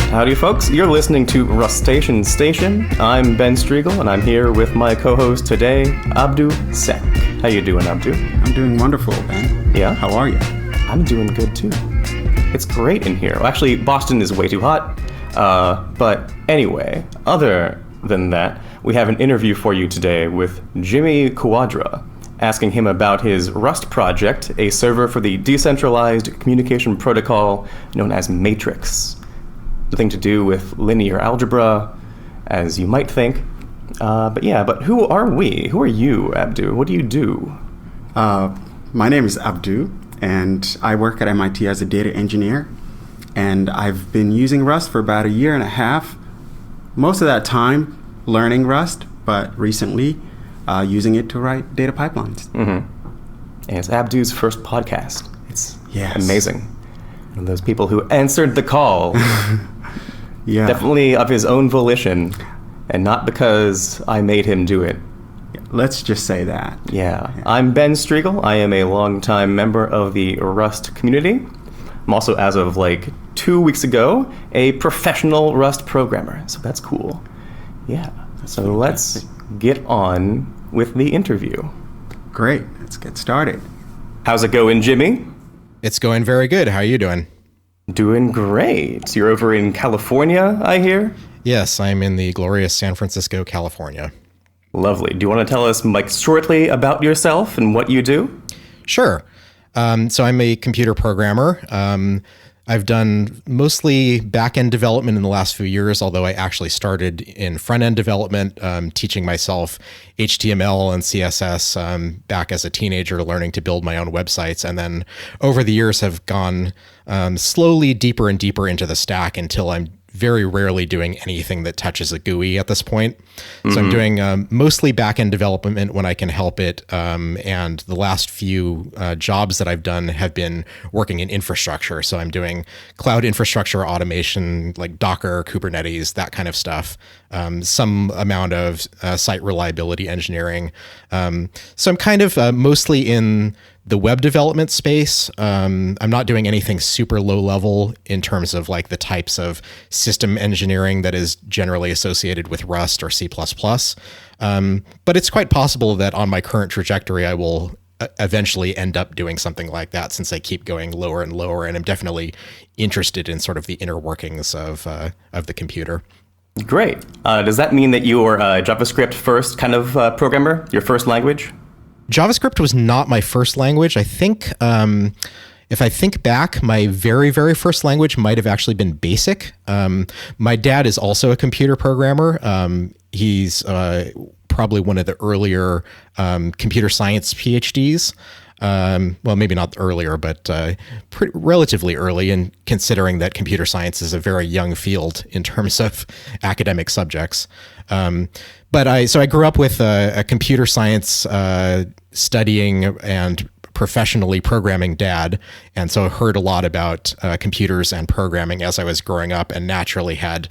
Howdy, folks. You're listening to Rustation Station. I'm Ben Striegel, and I'm here with my co-host today, Abdu Sek. How you doing, Abdu? I'm doing wonderful, Ben. Yeah? How are you? I'm doing good, too. It's great in here. Well, actually, Boston is way too hot. But anyway, other than that, we have an interview for you today with Jimmy Cuadra, asking him about his Rust project, a server for the decentralized communication protocol known as Matrix. Nothing to do with linear algebra, as you might think. But who are we? Who are you, Abdu? What do you do? My name is Abdu, and I work at MIT as a data engineer. And I've been using Rust for about a year and a half. Most of that time learning Rust, but recently using it to write data pipelines. Mm-hmm. And it's Abdu's first podcast. It's amazing. One of those people who answered the call. Yeah. Definitely of his own volition, and not because I made him do it. Let's just say that. Yeah. I'm Ben Striegel. I am a longtime member of the Rust community. I'm also, as of 2 weeks ago, a professional Rust programmer. So that's cool. Yeah. So let's get on with the interview. Great. Let's get started. How's it going, Jimmy? It's going very good. How are you doing? Doing great. You're over in California, I hear? Yes, I'm in the glorious San Francisco, California. Lovely. Do you want to tell us, shortly about yourself and what you do? Sure. So I'm a computer programmer. I've done mostly back-end development in the last few years, although I actually started in front-end development, teaching myself HTML and CSS back as a teenager, learning to build my own websites. And then over the years have gone slowly deeper and deeper into the stack until I'm very rarely doing anything that touches a GUI at this point. Mm-hmm. So I'm doing mostly back-end development when I can help it. And the last few jobs that I've done have been working in infrastructure. So I'm doing cloud infrastructure automation, like Docker, Kubernetes, that kind of stuff. Some amount of site reliability engineering. So I'm kind of mostly in the web development space. I'm not doing anything super low level in terms of the types of system engineering that is generally associated with Rust or C++. But it's quite possible that on my current trajectory, I will eventually end up doing something like that, since I keep going lower and lower. And I'm definitely interested in sort of the inner workings of the computer. Great. Does that mean that you are a JavaScript first kind of programmer, your first language? JavaScript was not my first language. I think if I think back, my very, very first language might have actually been BASIC. My dad is also a computer programmer. He's probably one of the earlier computer science PhDs. Well, maybe not earlier, but relatively early, in considering that computer science is a very young field in terms of academic subjects. But I grew up with a computer science studying and professionally programming dad, and so I heard a lot about computers and programming as I was growing up, and naturally had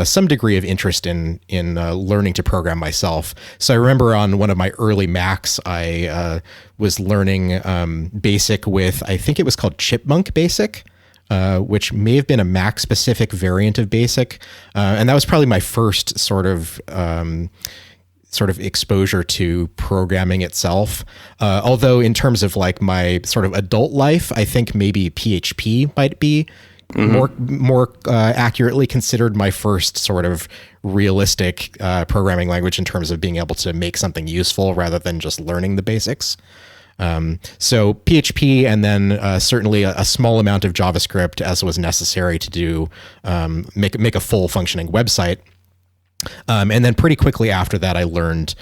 some degree of interest in learning to program myself. So I remember on one of my early Macs, I was learning BASIC with, I think it was called Chipmunk BASIC, which may have been a Mac-specific variant of BASIC. And that was probably my first sort of exposure to programming itself. Although in terms of my sort of adult life, I think maybe PHP might be more accurately considered my first sort of realistic programming language in terms of being able to make something useful rather than just learning the basics. So PHP, and then certainly a small amount of JavaScript as was necessary to do make a full functioning website. And then pretty quickly after that, I learned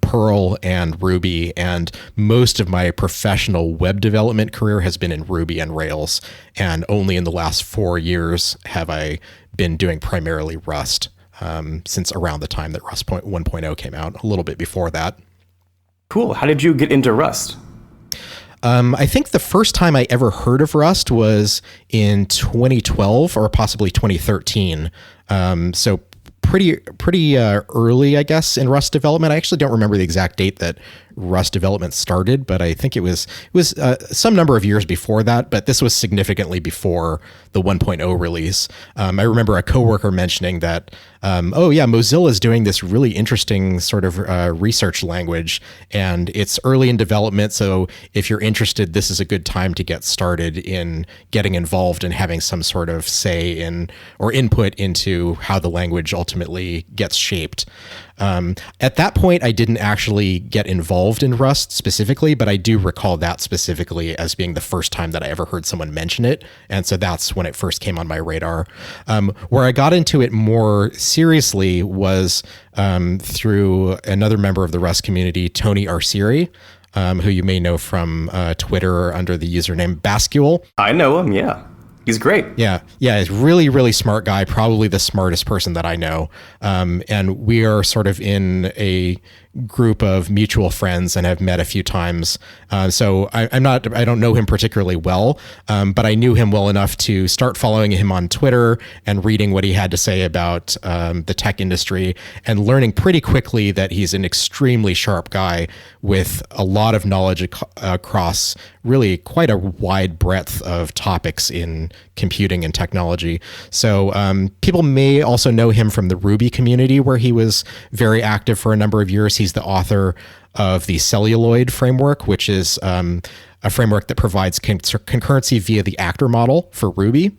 Perl and Ruby, and most of my professional web development career has been in Ruby and Rails. And only in the last 4 years have I been doing primarily Rust, since around the time that Rust 1.0 came out, a little bit before that. Cool. How did you get into Rust? I think the first time I ever heard of Rust was in 2012 or possibly 2013. So pretty early, I guess, in Rust development. I actually don't remember the exact date that Rust development started, but I think it was some number of years before that. But this was significantly before the 1.0 release. I remember a coworker mentioning that, oh yeah, Mozilla is doing this really interesting sort of research language, and it's early in development. So if you're interested, this is a good time to get started in getting involved and having some sort of say in or input into how the language ultimately gets shaped. At that point, I didn't actually get involved in Rust specifically, but I do recall that specifically as being the first time that I ever heard someone mention it. And so that's when it first came on my radar. Where I got into it more seriously was through another member of the Rust community, Tony Arceri, who you may know from Twitter under the username Bascule. I know him, yeah. He's great. Yeah. He's really, really smart guy, probably the smartest person that I know. And we are sort of in a group of mutual friends and have met a few times. So I don't know him particularly well, but I knew him well enough to start following him on Twitter and reading what he had to say about the tech industry, and learning pretty quickly that he's an extremely sharp guy with a lot of knowledge across really quite a wide breadth of topics in computing and technology. So people may also know him from the Ruby community, where he was very active for a number of years. He's the author of the Celluloid framework, which is a framework that provides concurrency via the actor model for Ruby.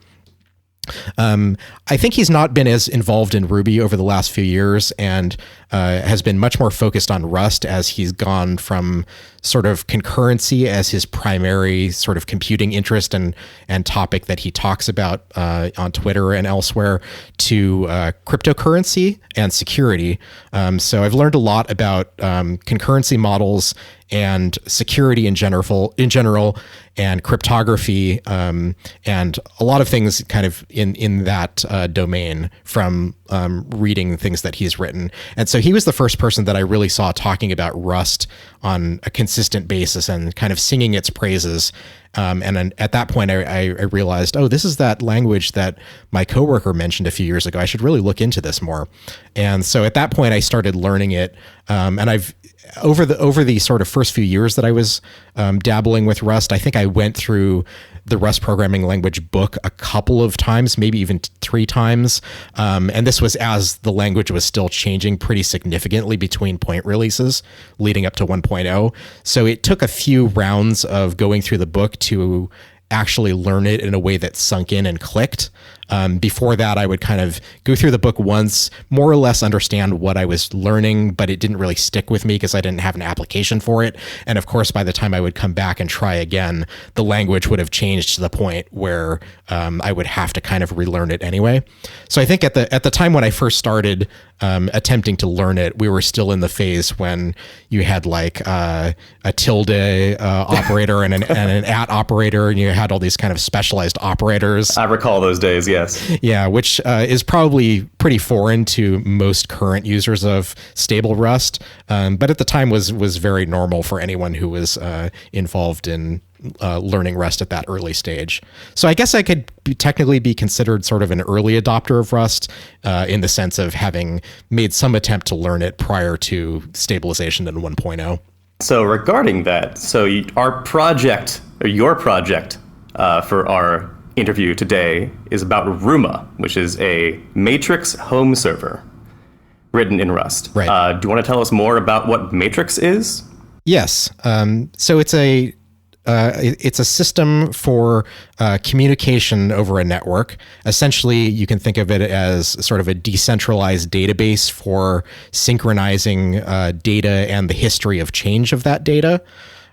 I think he's not been as involved in Ruby over the last few years, and has been much more focused on Rust as he's gone from sort of concurrency as his primary sort of computing interest and topic that he talks about on Twitter and elsewhere, to cryptocurrency and security. So I've learned a lot about concurrency models and security in general, and cryptography, and a lot of things kind of in that domain from reading things that he's written. And so he was the first person that I really saw talking about Rust on a consistent basis and kind of singing its praises. And then at that point, I realized, oh, this is that language that my coworker mentioned a few years ago. I should really look into this more. And so at that point, I started learning it. And I've over the sort of first few years that I was dabbling with Rust, I think I went through the Rust programming language book a couple of times, maybe even 3 times. And this was as the language was still changing pretty significantly between point releases leading up to 1.0. So it took a few rounds of going through the book to actually learn it in a way that sunk in and clicked. Before that, I would kind of go through the book once, more or less understand what I was learning, but it didn't really stick with me because I didn't have an application for it. And of course, by the time I would come back and try again, the language would have changed to the point where I would have to kind of relearn it anyway. So I think at the time when I first started attempting to learn it, we were still in the phase when you had like a tilde operator and an at operator, and you had all these kind of specialized operators. I recall those days, yes. Yeah, which is probably pretty foreign to most current users of stable Rust, but at the time was very normal for anyone who was involved in learning Rust at that early stage. So I guess I could technically be considered sort of an early adopter of Rust in the sense of having made some attempt to learn it prior to stabilization in 1.0. So regarding that, our project, or your project for our interview today is about Ruma, which is a Matrix home server written in Rust. Right. Do you want to tell us more about what Matrix is? Yes. So it's a system for communication over a network. Essentially, you can think of it as sort of a decentralized database for synchronizing data and the history of change of that data.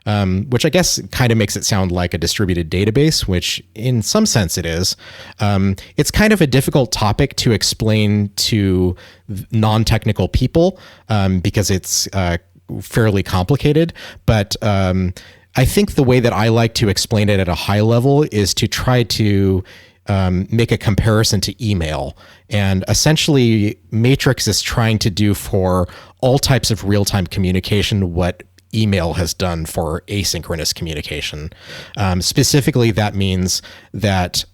Which I guess kind of makes it sound like a distributed database, which in some sense it is. It's kind of a difficult topic to explain to non-technical people because it's fairly complicated. But I think the way that I like to explain it at a high level is to try to make a comparison to email. And essentially, Matrix is trying to do for all types of real-time communication what email has done for asynchronous communication. Specifically, that means that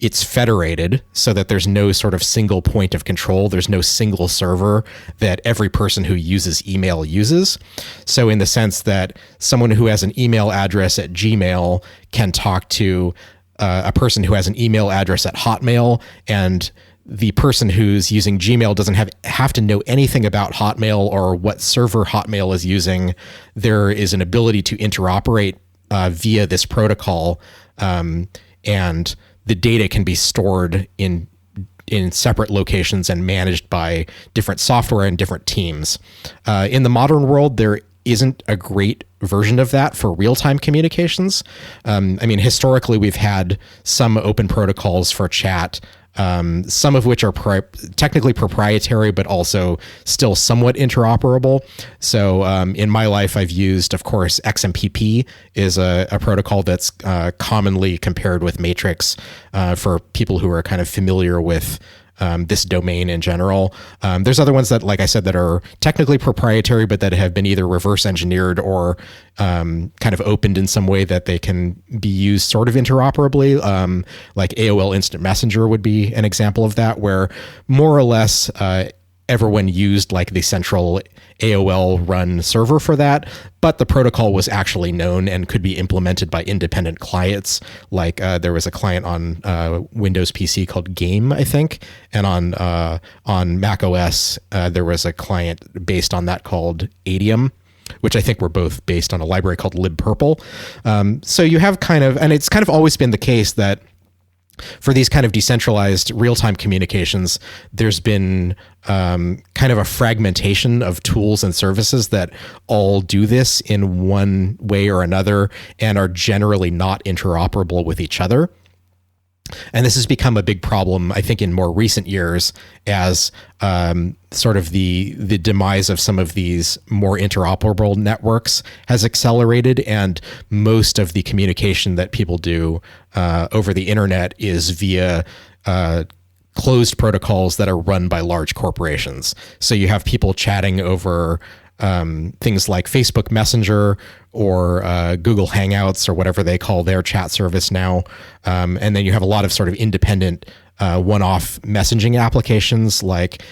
it's federated so that there's no sort of single point of control. There's no single server that every person who uses email uses. So in the sense that someone who has an email address at Gmail can talk to a person who has an email address at Hotmail, and the person who's using Gmail doesn't have to know anything about Hotmail or what server Hotmail is using. There is an ability to interoperate via this protocol, and the data can be stored in separate locations and managed by different software and different teams. In the modern world, there isn't a great version of that for real-time communications. I mean, historically, we've had some open protocols for chat, some of which are technically proprietary, but also still somewhat interoperable. So in my life, I've used, of course, XMPP is a protocol that's commonly compared with Matrix for people who are kind of familiar with this domain in general. There's other ones that, like I said, that are technically proprietary, but that have been either reverse engineered or kind of opened in some way that they can be used sort of interoperably. Like AOL Instant Messenger would be an example of that, where more or less everyone used like the central AOL run server for that, but the protocol was actually known and could be implemented by independent clients. Like there was a client on Windows PC called Game, I think, and on Mac OS there was a client based on that called Adium, which I think were both based on a library called libpurple. So you have kind of, and it's kind of always been the case that for these kind of decentralized real-time communications, there's been kind of a fragmentation of tools and services that all do this in one way or another and are generally not interoperable with each other. And this has become a big problem, I think, in more recent years as sort of the demise of some of these more interoperable networks has accelerated, and most of the communication that people do over the internet is via closed protocols that are run by large corporations. So you have people chatting over things like Facebook Messenger or Google Hangouts or whatever they call their chat service now. And then you have a lot of sort of independent one-off messaging applications like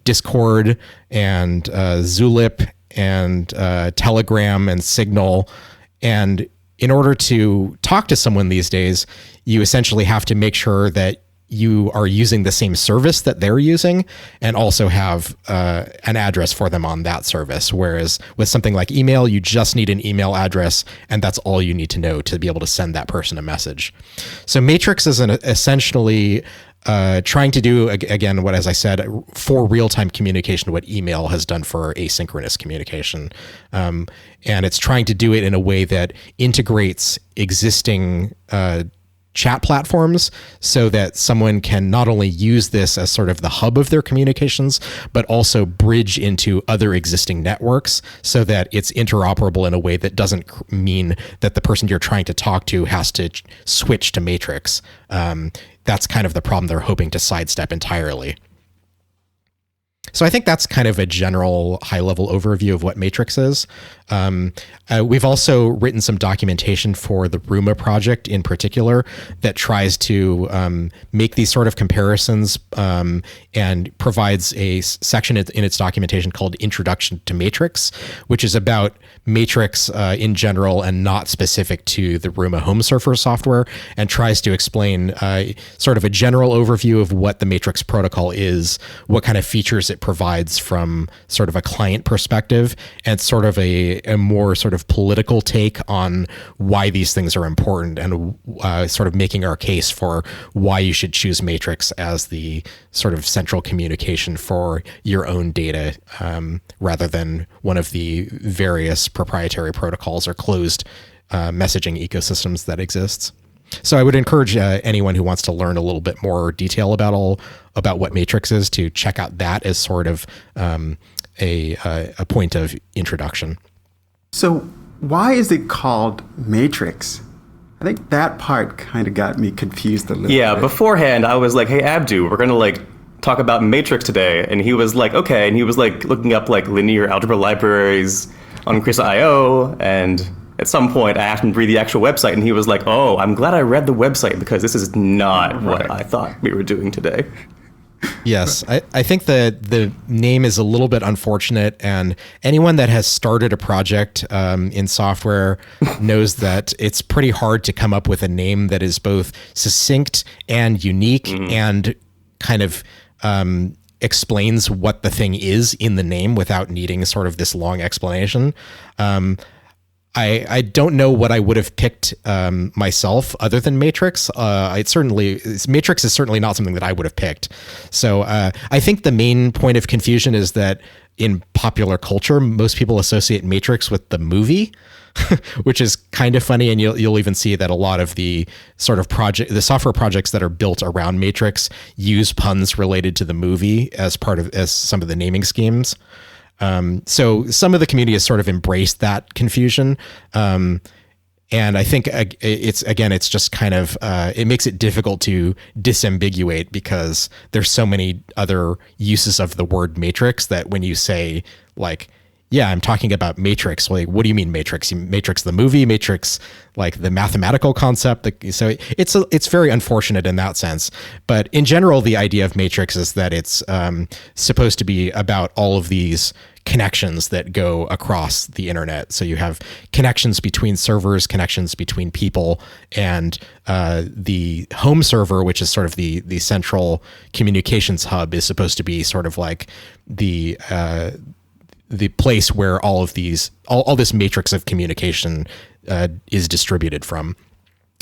Discord and Zulip and Telegram and Signal. And in order to talk to someone these days, you essentially have to make sure that you are using the same service that they're using and also have an address for them on that service. Whereas with something like email, you just need an email address, and that's all you need to know to be able to send that person a message. So Matrix is essentially trying to do, again, what, as I said, for real-time communication, what email has done for asynchronous communication. And it's trying to do it in a way that integrates existing chat platforms so that someone can not only use this as sort of the hub of their communications, but also bridge into other existing networks so that it's interoperable in a way that doesn't mean that the person you're trying to talk to has to switch to Matrix. That's kind of the problem they're hoping to sidestep entirely. So I think that's kind of a general high-level overview of what Matrix is. We've also written some documentation for the Ruma project in particular that tries to make these sort of comparisons and provides a section in its documentation called Introduction to Matrix, which is about Matrix in general and not specific to the Ruma home server software, and tries to explain sort of a general overview of what the Matrix protocol is, what kind of features it provides from sort of a client perspective, and sort of a more sort of political take on why these things are important, and sort of making our case for why you should choose Matrix as the sort of central communication for your own data, rather than one of the various proprietary protocols or closed messaging ecosystems that exists. So I would encourage anyone who wants to learn a little bit more detail about what Matrix is to check out that as sort of a point of introduction. So why is it called Matrix? I think that part kind of got me confused a little bit. Yeah, beforehand I was like, hey Abdu, we're gonna talk about Matrix today, and he was like, okay, and he was looking up linear algebra libraries on Crisa.io, and at some point I asked him to read the actual website, and he was like, "Oh, I'm glad I read the website because this is not what I thought we were doing today." Yes, I think that the name is a little bit unfortunate, and anyone that has started a project in software knows that it's pretty hard to come up with a name that is both succinct and unique and kind of explains what the thing is in the name without needing sort of this long explanation. I don't know what I would have picked myself other than Matrix. Matrix is certainly not something that I would have picked. So I think the main point of confusion is that in popular culture, most people associate Matrix with the movie, which is kind of funny. And you'll even see that a lot of the sort of the software projects that are built around Matrix use puns related to the movie as some of the naming schemes. So some of the community has sort of embraced that confusion. And I think it's just kind of, it makes it difficult to disambiguate because there's so many other uses of the word matrix that when you say like, yeah, I'm talking about matrix. Like, what do you mean matrix? Matrix the movie, matrix like the mathematical concept. So it's very unfortunate in that sense. But in general, the idea of matrix is that it's supposed to be about all of these connections that go across the internet. So you have connections between servers, connections between people, and the home server, which is sort of the central communications hub, is supposed to be sort of like the place where all of these, all this matrix of communication is distributed from.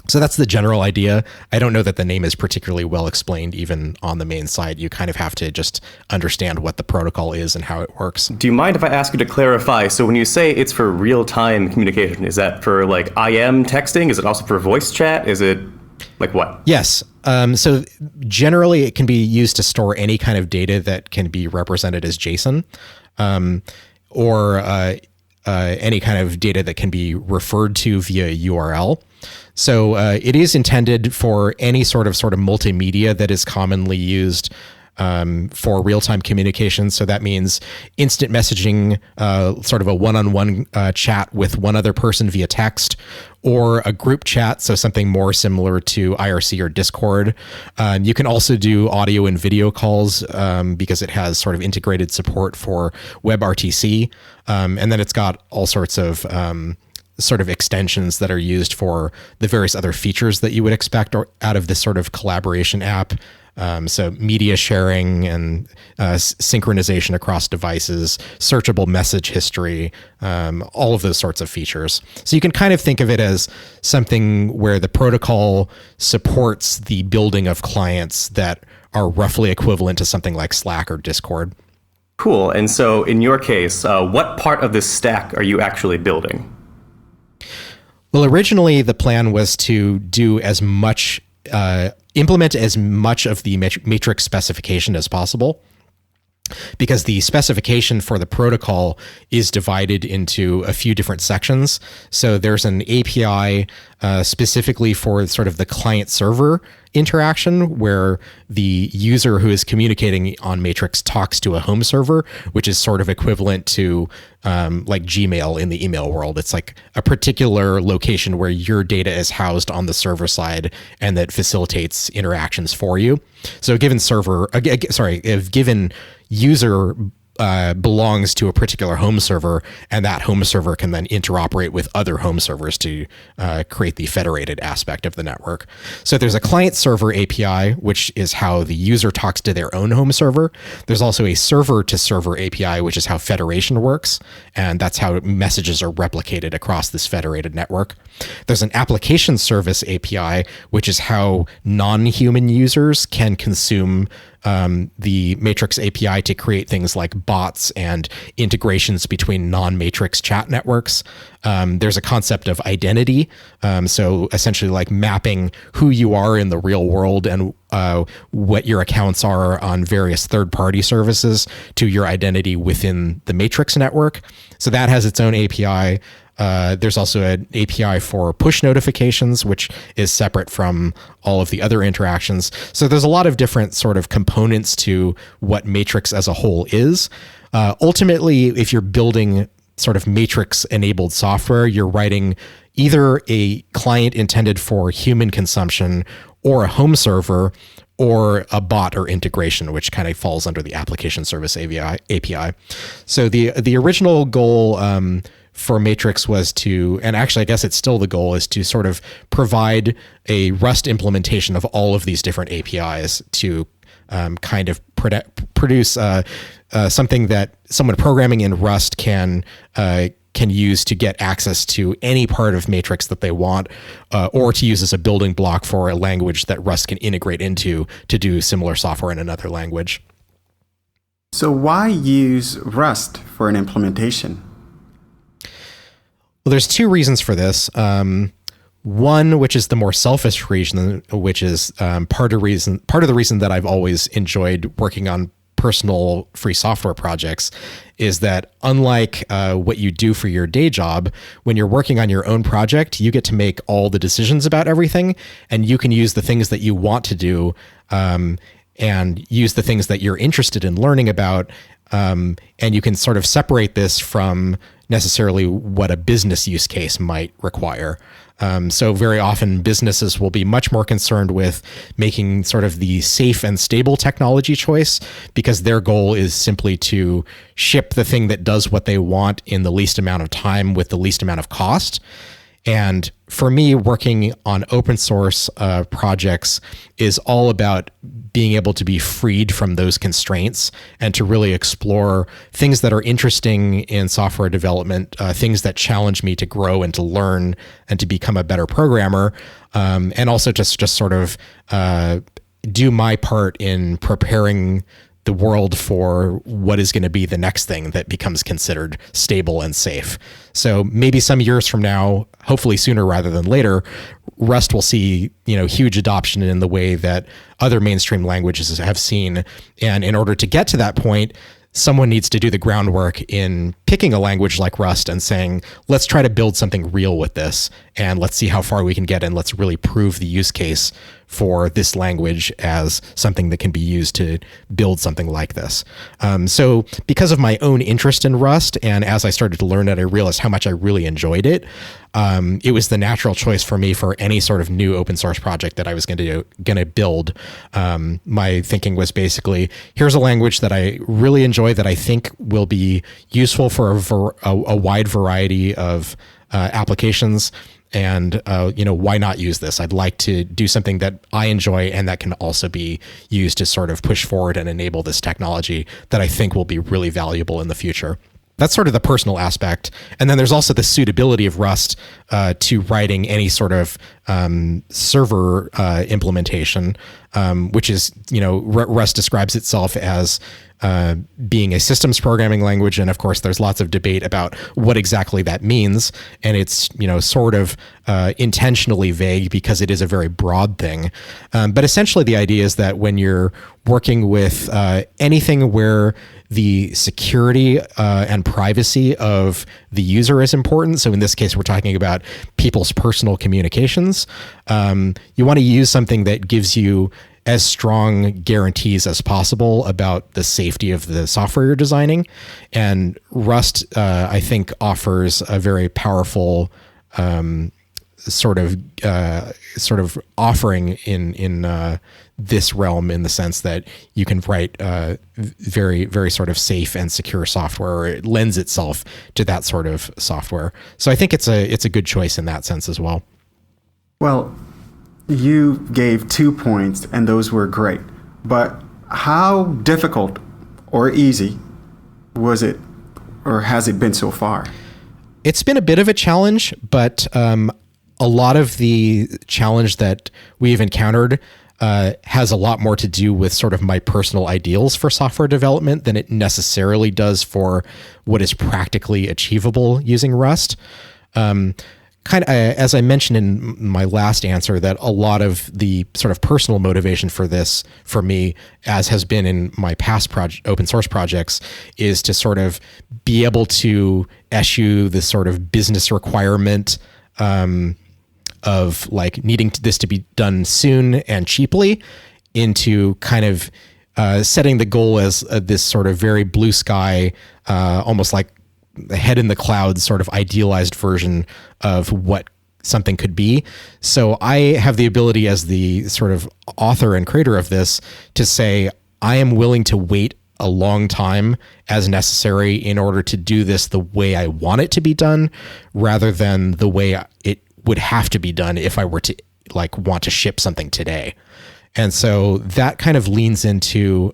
So that's the general idea. I don't know that the name is particularly well explained even on the main site. You kind of have to just understand what the protocol is and how it works. Do you mind if I ask you to clarify? So when you say it's for real-time communication, is that for like IM texting? Is it also for voice chat? Is it like what? Yes. So generally it can be used to store any kind of data that can be represented as JSON. Or any kind of data that can be referred to via URL. So it is intended for any sort of multimedia that is commonly used for real-time communication. So that means instant messaging, sort of a one-on-one chat with one other person via text, or a group chat, so something more similar to IRC or Discord. You can also do audio and video calls because it has sort of integrated support for WebRTC. And then it's got all sorts of sort of extensions that are used for the various other features that you would expect out of this sort of collaboration app. So media sharing and synchronization across devices, searchable message history, all of those sorts of features. So you can kind of think of it as something where the protocol supports the building of clients that are roughly equivalent to something like Slack or Discord. Cool. And so in your case, what part of this stack are you actually building? Well, originally the plan was to do implement as much of the matrix specification as possible, because the specification for the protocol is divided into a few different sections. So there's an API specifically for sort of the client-server interaction, where the user who is communicating on Matrix talks to a home server, which is sort of equivalent to like Gmail in the email world. It's like a particular location where your data is housed on the server side and that facilitates interactions for you. So a given user belongs to a particular home server, and that home server can then interoperate with other home servers to create the federated aspect of the network. So there's a client-server API, which is how the user talks to their own home server. There's also a server-to-server API, which is how federation works, and that's how messages are replicated across this federated network. There's an application service API, which is how non-human users can consume the Matrix API to create things like bots and integrations between non-Matrix chat networks. There's a concept of identity. So essentially like mapping who you are in the real world and what your accounts are on various third-party services to your identity within the Matrix network. So that has its own API. There's also an API for push notifications, which is separate from all of the other interactions. So there's a lot of different sort of components to what Matrix as a whole is. Ultimately, if you're building sort of matrix-enabled software, you're writing either a client intended for human consumption or a home server or a bot or integration, which kind of falls under the application service API. So the original goal for Matrix was to, and actually I guess it's still the goal, is to sort of provide a Rust implementation of all of these different APIs to kind of produce something that someone programming in Rust can use to get access to any part of Matrix that they want, or to use as a building block for a language that Rust can integrate into to do similar software in another language. So why use Rust for an implementation? Well, there's two reasons for this. One, which is the more selfish reason, which is part of the reason that I've always enjoyed working on personal free software projects, is that unlike what you do for your day job, when you're working on your own project, you get to make all the decisions about everything, and you can use the things that you want to do and use the things that you're interested in learning about, and you can sort of separate this from necessarily what a business use case might require. So very often businesses will be much more concerned with making sort of the safe and stable technology choice, because their goal is simply to ship the thing that does what they want in the least amount of time with the least amount of cost. And for me, working on open source projects is all about being able to be freed from those constraints and to really explore things that are interesting in software development, things that challenge me to grow and to learn and to become a better programmer, and also just sort of do my part in preparing the world for what is going to be the next thing that becomes considered stable and safe. So maybe some years from now, hopefully sooner rather than later, Rust will see, huge adoption in the way that other mainstream languages have seen. And in order to get to that point, someone needs to do the groundwork in picking a language like Rust and saying, let's try to build something real with this, and let's see how far we can get, and let's really prove the use case for this language as something that can be used to build something like this. So because of my own interest in Rust, and as I started to learn it, I realized how much I really enjoyed it. It was the natural choice for me for any sort of new open source project that I was going to build. My thinking was basically, here's a language that I really enjoy, that I think will be useful for a wide variety of applications. And, why not use this? I'd like to do something that I enjoy and that can also be used to sort of push forward and enable this technology that I think will be really valuable in the future. That's sort of the personal aspect. And then there's also the suitability of Rust to writing any sort of server implementation, which is, Rust describes itself as being a systems programming language. And of course, there's lots of debate about what exactly that means. And it's, sort of intentionally vague because it is a very broad thing. But essentially the idea is that when you're working with anything where the security and privacy of the user is important. So in this case, we're talking about people's personal communications. You want to use something that gives you as strong guarantees as possible about the safety of the software you're designing. And Rust, I think, offers a very powerful sort of offering in this realm, in the sense that you can write very, very sort of safe and secure software, or it lends itself to that sort of software. So I think it's a good choice in that sense as well. Well, you gave 2 points, and those were great. But how difficult or easy was it, or has it been so far? It's been a bit of a challenge, but a lot of the challenge that we've encountered has a lot more to do with sort of my personal ideals for software development than it necessarily does for what is practically achievable using Rust. Kind of, as I mentioned in my last answer, that a lot of the sort of personal motivation for this, for me, as has been in my past open source projects, is to sort of be able to eschew the sort of business requirement of like needing this to be done soon and cheaply, into kind of setting the goal as this sort of very blue sky, almost like head in the clouds sort of idealized version of what something could be. So I have the ability as the sort of author and creator of this to say, I am willing to wait a long time as necessary in order to do this the way I want it to be done, rather than the way it would have to be done if I were to like want to ship something today. And so that kind of leans into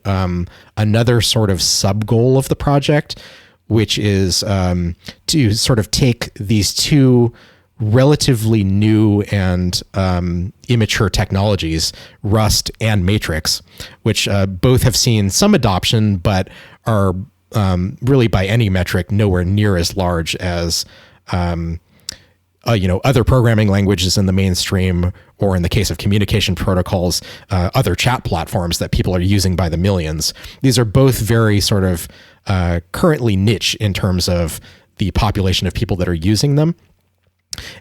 another sort of sub goal of the project, which is to sort of take these two relatively new and immature technologies, Rust and Matrix, which both have seen some adoption, but are really by any metric nowhere near as large as other programming languages in the mainstream, or in the case of communication protocols, other chat platforms that people are using by the millions. These are both very sort of currently niche in terms of the population of people that are using them.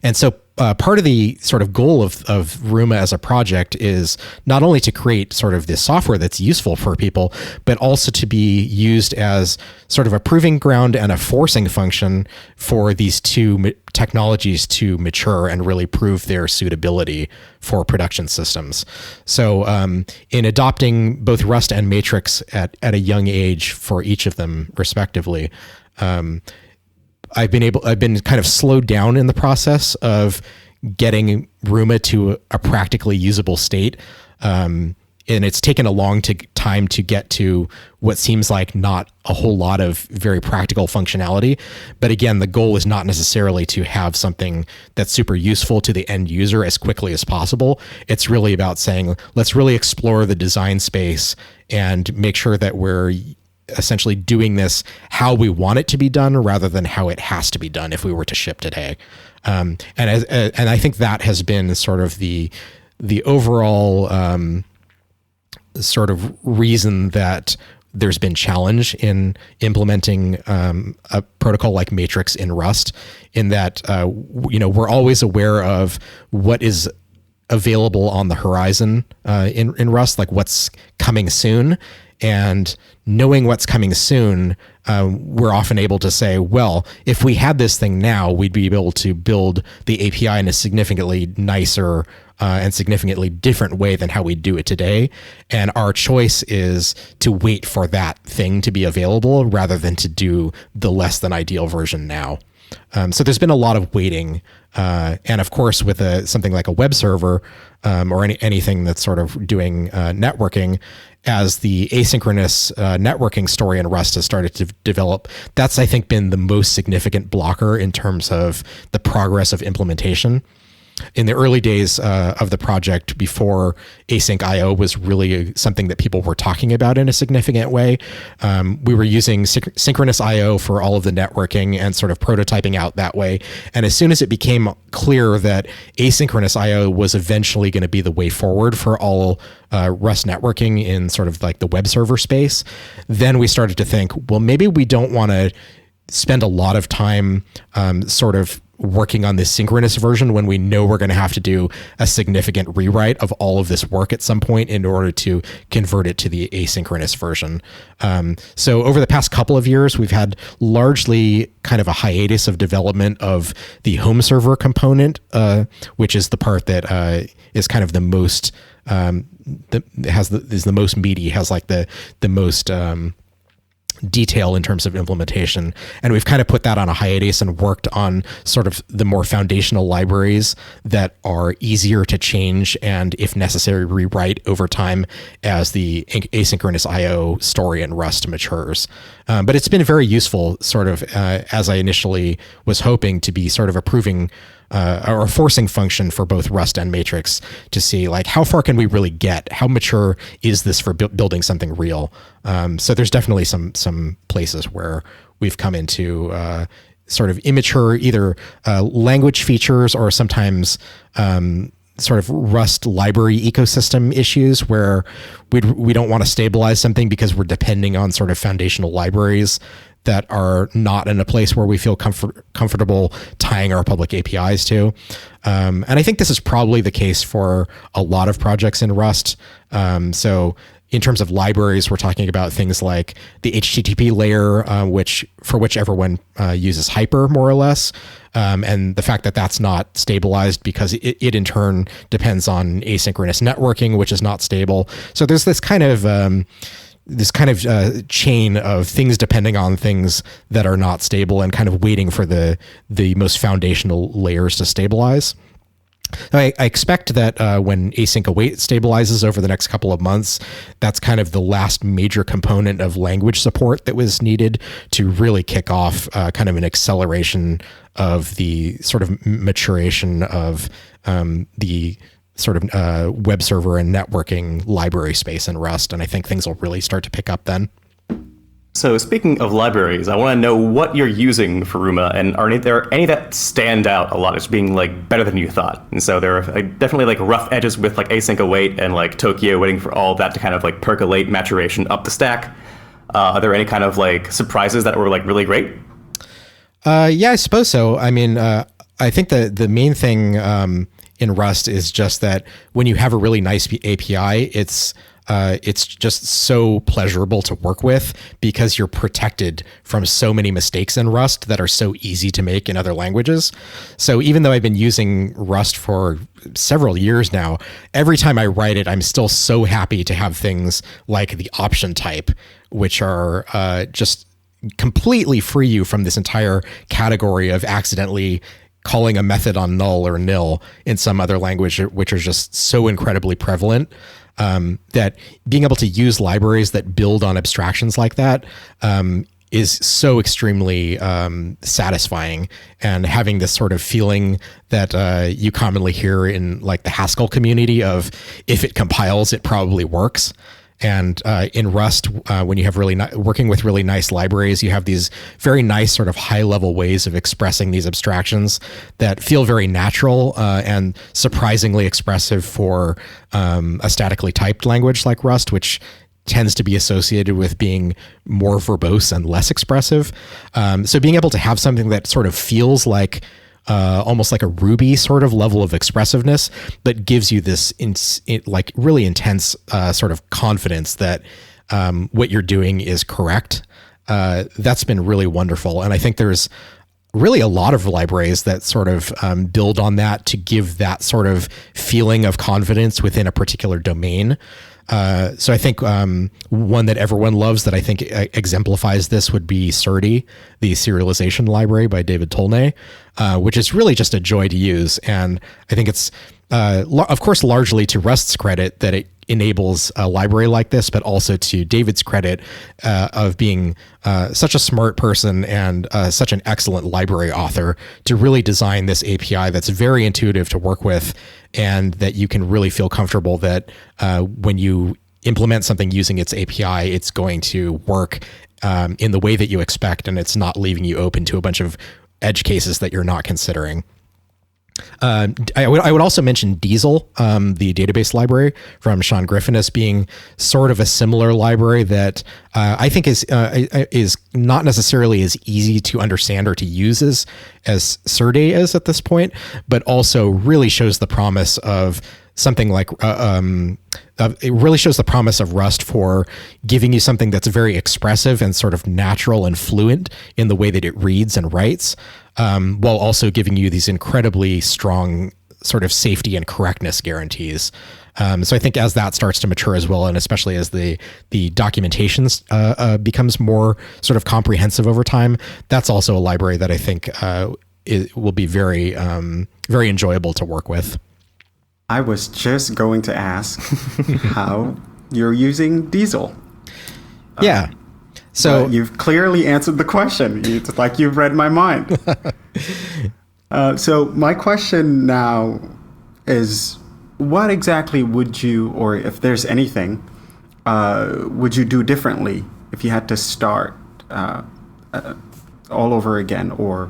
And so part of the sort of goal of Ruma as a project is not only to create sort of this software that's useful for people, but also to be used as sort of a proving ground and a forcing function for these two technologies to mature and really prove their suitability for production systems. So in adopting both Rust and Matrix at a young age for each of them respectively, I've been kind of slowed down in the process of getting Ruma to a practically usable state. And it's taken a long time to get to what seems like not a whole lot of very practical functionality. But again, the goal is not necessarily to have something that's super useful to the end user as quickly as possible. It's really about saying, let's really explore the design space and make sure that we're essentially doing this how we want it to be done rather than how it has to be done if we were to ship today. And I think that has been sort of the overall sort of reason that there's been challenge in implementing a protocol like Matrix in Rust, in that we're always aware of what is available on the horizon in Rust, like what's coming soon. And knowing what's coming soon, we're often able to say, well, if we had this thing now, we'd be able to build the API in a significantly nicer and significantly different way than how we do it today. And our choice is to wait for that thing to be available rather than to do the less than ideal version now. So there's been a lot of waiting. And of course, with something like a web server or anything that's sort of doing networking, as the asynchronous networking story in Rust has started to develop, that's, I think, been the most significant blocker in terms of the progress of implementation. In the early days of the project, before async IO was really something that people were talking about in a significant way, we were using synchronous IO for all of the networking and sort of prototyping out that way. And as soon as it became clear that asynchronous IO was eventually going to be the way forward for all Rust networking in sort of like the web server space, then we started to think, well, maybe we don't want to spend a lot of time sort of working on this synchronous version when we know we're going to have to do a significant rewrite of all of this work at some point in order to convert it to the asynchronous version. So over the past couple of years, we've had largely kind of a hiatus of development of the home server component, which is the part that is kind of the most is the most meaty, has like the most detail in terms of implementation. And we've kind of put that on a hiatus and worked on sort of the more foundational libraries that are easier to change and, if necessary, rewrite over time as the asynchronous IO story in Rust matures. But it's been very useful, sort of, as I initially was hoping, to be sort of a proving or a forcing function for both Rust and Matrix to see, like, how far can we really get? How mature is this for building something real? So there's definitely some places where we've come into sort of immature either language features or sometimes sort of Rust library ecosystem issues where we don't want to stabilize something because we're depending on sort of foundational libraries that are not in a place where we feel comfortable tying our public APIs to. And I think this is probably the case for a lot of projects in Rust. So, in terms of libraries, we're talking about things like the HTTP layer, which everyone uses Hyper more or less, and the fact that that's not stabilized because it in turn depends on asynchronous networking, which is not stable. So there's this kind of chain of things depending on things that are not stable and kind of waiting for the most foundational layers to stabilize. I expect that when async await stabilizes over the next couple of months, that's kind of the last major component of language support that was needed to really kick off kind of an acceleration of the sort of maturation of the sort of web server and networking library space in Rust. And I think things will really start to pick up then. So speaking of libraries, I want to know what you're using for Ruma, and are there any that stand out a lot as being like better than you thought? And so there are definitely like rough edges with like async await and like Tokyo, waiting for all of that to kind of like percolate maturation up the stack. Are there any kind of like surprises that were like really great? Yeah, I suppose so. I mean, I think the main thing in Rust is just that when you have a really nice API, it's just so pleasurable to work with because you're protected from so many mistakes in Rust that are so easy to make in other languages. So even though I've been using Rust for several years now, every time I write it, I'm still so happy to have things like the option type, which are just completely free you from this entire category of accidentally calling a method on null or nil in some other language, which are just so incredibly prevalent. That being able to use libraries that build on abstractions like that is so extremely satisfying, and having this sort of feeling that you commonly hear in like the Haskell community of if it compiles, it probably works. And in Rust, when you have working with really nice libraries, you have these very nice sort of high-level ways of expressing these abstractions that feel very natural and surprisingly expressive for a statically typed language like Rust, which tends to be associated with being more verbose and less expressive. So being able to have something that sort of feels like almost like a Ruby sort of level of expressiveness, but gives you this like really intense sort of confidence that what you're doing is correct. That's been really wonderful. And I think there's really a lot of libraries that sort of build on that to give that sort of feeling of confidence within a particular domain. So I think one that everyone loves that I think exemplifies this would be Serde, the serialization library by David Tolnay, which is really just a joy to use. And I think it's, of course, largely to Rust's credit that it enables a library like this, but also to David's credit of being such a smart person and such an excellent library author to really design this API that's very intuitive to work with, and that you can really feel comfortable that when you implement something using its API, it's going to work in the way that you expect, and it's not leaving you open to a bunch of edge cases that you're not considering. I would also mention Diesel, the database library from Sean Griffin, as being sort of a similar library that I think is not necessarily as easy to understand or to use as Serde is at this point, but also really shows the promise of something like it really shows the promise of Rust for giving you something that's very expressive and sort of natural and fluent in the way that it reads and writes, while also giving you these incredibly strong sort of safety and correctness guarantees. So I think as that starts to mature as well, and especially as the documentation becomes more sort of comprehensive over time, that's also a library that I think it will be very, very enjoyable to work with. I was just going to ask how you're using Diesel. Yeah. So you've clearly answered the question. It's like you've read my mind. So my question now is, what exactly would you, or if there's anything, would you do differently if you had to start all over again, or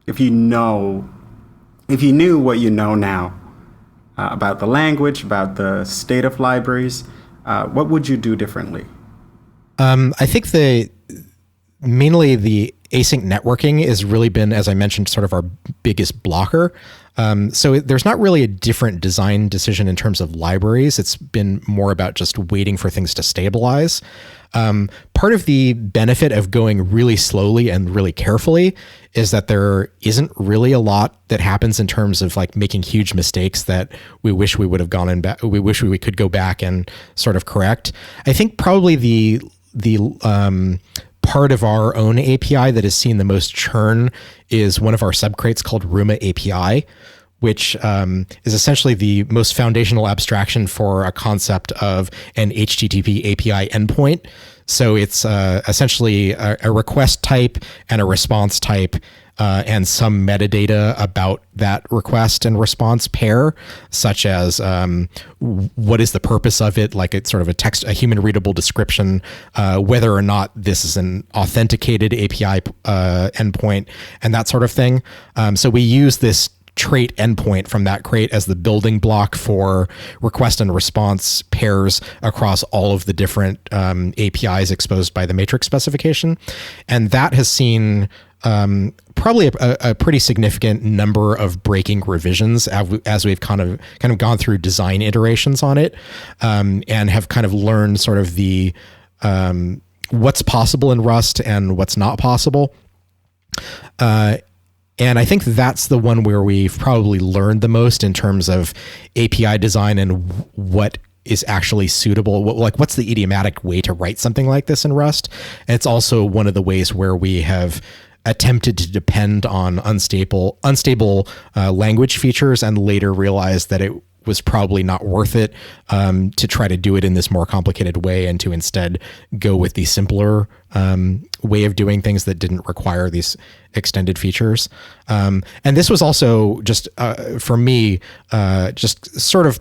if you knew what you know now about the language, about the state of libraries, what would you do differently? I think mainly the async networking has really been, as I mentioned, sort of our biggest blocker. So there's not really a different design decision in terms of libraries. It's been more about just waiting for things to stabilize. Part of the benefit of going really slowly and really carefully is that there isn't really a lot that happens in terms of like making huge mistakes that we wish we would have gone in back. We wish we could go back and sort of correct. I think probably the part of our own API that has seen the most churn is one of our subcrates called Ruma API, which is essentially the most foundational abstraction for a concept of an HTTP API endpoint. So it's essentially a request type and a response type and some metadata about that request and response pair, such as what is the purpose of it, like it's sort of a human readable description, whether or not this is an authenticated API endpoint, and that sort of thing. So we use this trait endpoint from that crate as the building block for request and response pairs across all of the different APIs exposed by the matrix specification. And that has seen probably a pretty significant number of breaking revisions as we've kind of gone through design iterations on it, and have kind of learned sort of the what's possible in Rust and what's not possible. And I think that's the one where we've probably learned the most in terms of API design and what is actually suitable. What's the idiomatic way to write something like this in Rust? And it's also one of the ways where we have attempted to depend on unstable language features and later realized that it was probably not worth it to try to do it in this more complicated way and to instead go with the simpler way of doing things that didn't require these extended features. And this was also just, for me, just sort of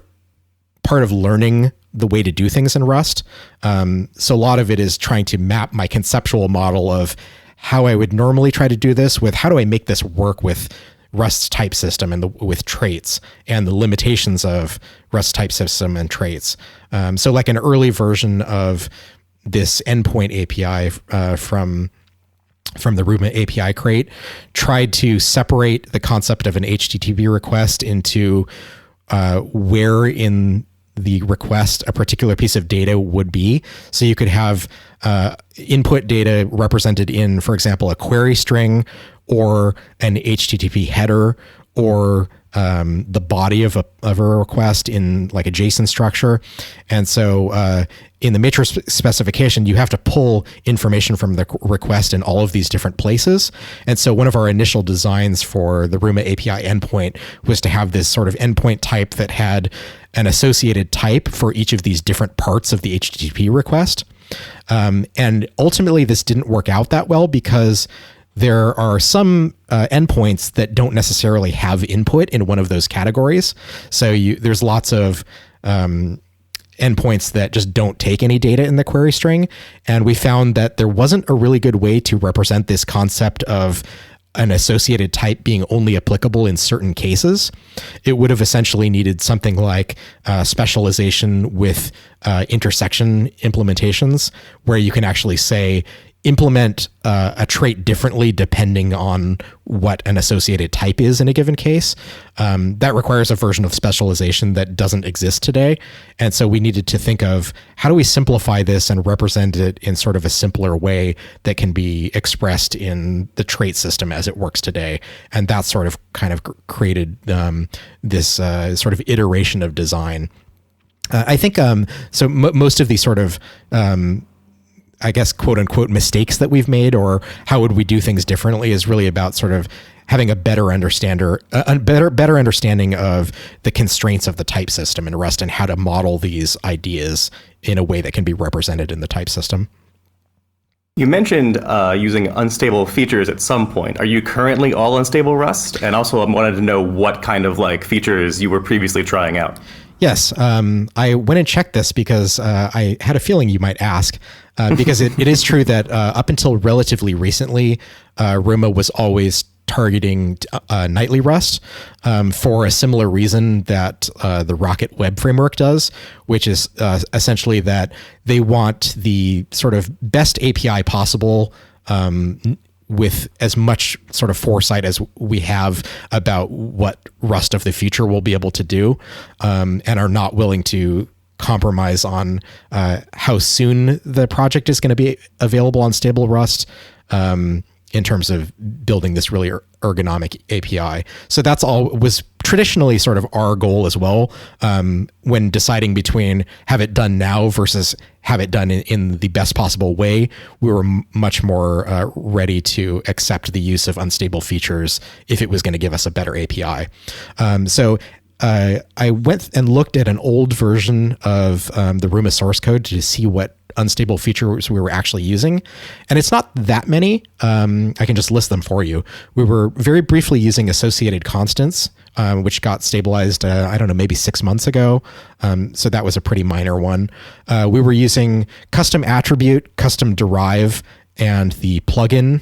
part of learning the way to do things in Rust. So a lot of it is trying to map my conceptual model of how I would normally try to do this with how do I make this work with Rust's type system and with traits and the limitations of Rust's type system and traits. So like an early version of this endpoint API from the Ruma API crate tried to separate the concept of an HTTP request into where in the request a particular piece of data would be. So you could have input data represented in, for example, a query string or an HTTP header or the body of a request in like a JSON structure. And so in the matrix specification, you have to pull information from the request in all of these different places. And so one of our initial designs for the Ruma API endpoint was to have this sort of endpoint type that had an associated type for each of these different parts of the HTTP request. And ultimately, this didn't work out that well because there are some endpoints that don't necessarily have input in one of those categories. So there's lots of endpoints that just don't take any data in the query string. And we found that there wasn't a really good way to represent this concept of an associated type being only applicable in certain cases. It would have essentially needed something like specialization with intersection implementations, where you can actually say, implement a trait differently depending on what an associated type is in a given case. That requires a version of specialization that doesn't exist today. And so we needed to think of how do we simplify this and represent it in sort of a simpler way that can be expressed in the trait system as it works today. And that sort of kind of created this sort of iteration of design. I think so most of these sort of I guess, quote unquote, mistakes that we've made or how would we do things differently is really about sort of having a better understanding of the constraints of the type system in Rust and how to model these ideas in a way that can be represented in the type system. You mentioned using unstable features at some point. Are you currently all unstable Rust? And also I wanted to know what kind of like features you were previously trying out. Yes, I went and checked this because I had a feeling you might ask. Because it is true that up until relatively recently, Ruma was always targeting nightly Rust for a similar reason that the Rocket Web Framework does, which is essentially that they want the sort of best API possible with as much sort of foresight as we have about what Rust of the future will be able to do, and are not willing to compromise on how soon the project is going to be available on stable Rust, in terms of building this really ergonomic API. So that's all was traditionally sort of our goal as well, when deciding between have it done now versus have it done in the best possible way. We were much more ready to accept the use of unstable features if it was going to give us a better API. So I went and looked at an old version of the Ruma source code to see what unstable features we were actually using. And it's not that many. I can just list them for you. We were very briefly using associated constants, which got stabilized, I don't know, maybe 6 months ago. So that was a pretty minor one. We were using custom attribute, custom derive, and the plugin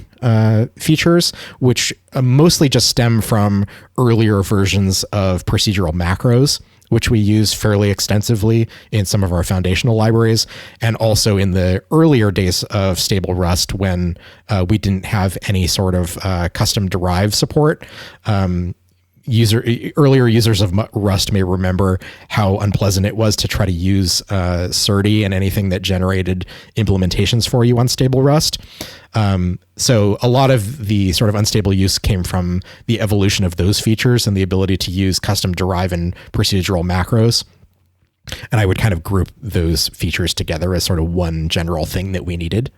features, which mostly just stem from earlier versions of procedural macros, which we use fairly extensively in some of our foundational libraries, and also in the earlier days of stable Rust when we didn't have any sort of custom derive support. Earlier users of Rust may remember how unpleasant it was to try to use Serde and anything that generated implementations for you on stable Rust. So a lot of the sort of unstable use came from the evolution of those features and the ability to use custom derive and procedural macros. And I would kind of group those features together as sort of one general thing that we needed.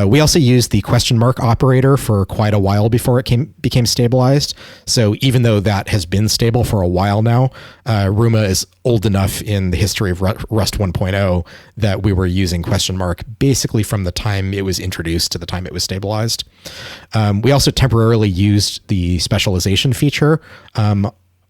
We also used the question mark operator for quite a while before it became stabilized. So even though that has been stable for a while now, Ruma is old enough in the history of Rust 1.0 that we were using question mark basically from the time it was introduced to the time it was stabilized. We also temporarily used the specialization feature.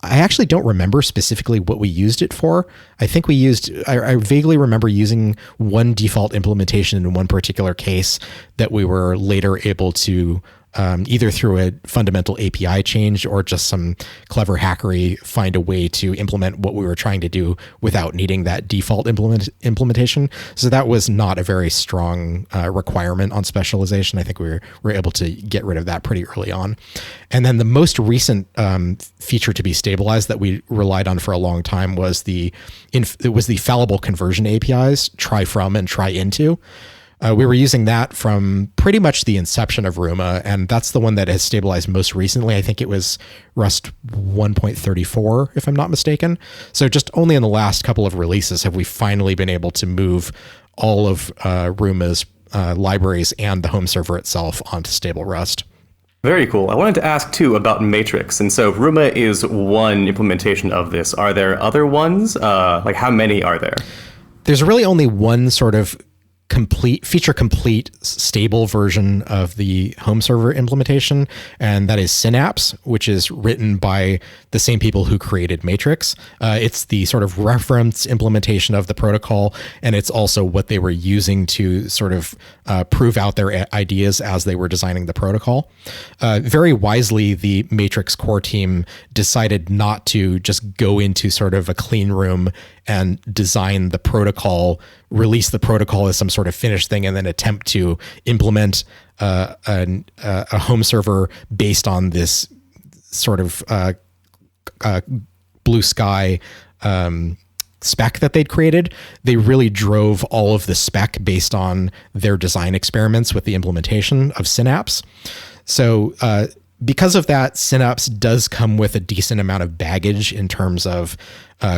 I actually don't remember specifically what we used it for. I think I vaguely remember using one default implementation in one particular case that we were later able to either through a fundamental API change or just some clever hackery find a way to implement what we were trying to do without needing that default implementation. So that was not a very strong requirement on specialization. I think we were able to get rid of that pretty early on. And then the most recent feature to be stabilized that we relied on for a long time was the fallible conversion APIs, try from and try into. We were using that from pretty much the inception of Ruma, and that's the one that has stabilized most recently. I think it was Rust 1.34, if I'm not mistaken. So just only in the last couple of releases have we finally been able to move all of Ruma's libraries and the home server itself onto stable Rust. Very cool. I wanted to ask, too, about Matrix. And so Ruma is one implementation of this. Are there other ones? Like, how many are there? There's really only one sort of feature complete stable version of the home server implementation, and that is Synapse, which is written by the same people who created Matrix. It's the sort of reference implementation of the protocol, and it's also what they were using to sort of prove out their ideas as they were designing the protocol. Very wisely, the Matrix core team decided not to just go into sort of a clean room and design the protocol, release the protocol as some sort of finished thing, and then attempt to implement a home server based on this sort of blue sky spec that they'd created. They really drove all of the spec based on their design experiments with the implementation of Synapse. So because of that, Synapse does come with a decent amount of baggage in terms of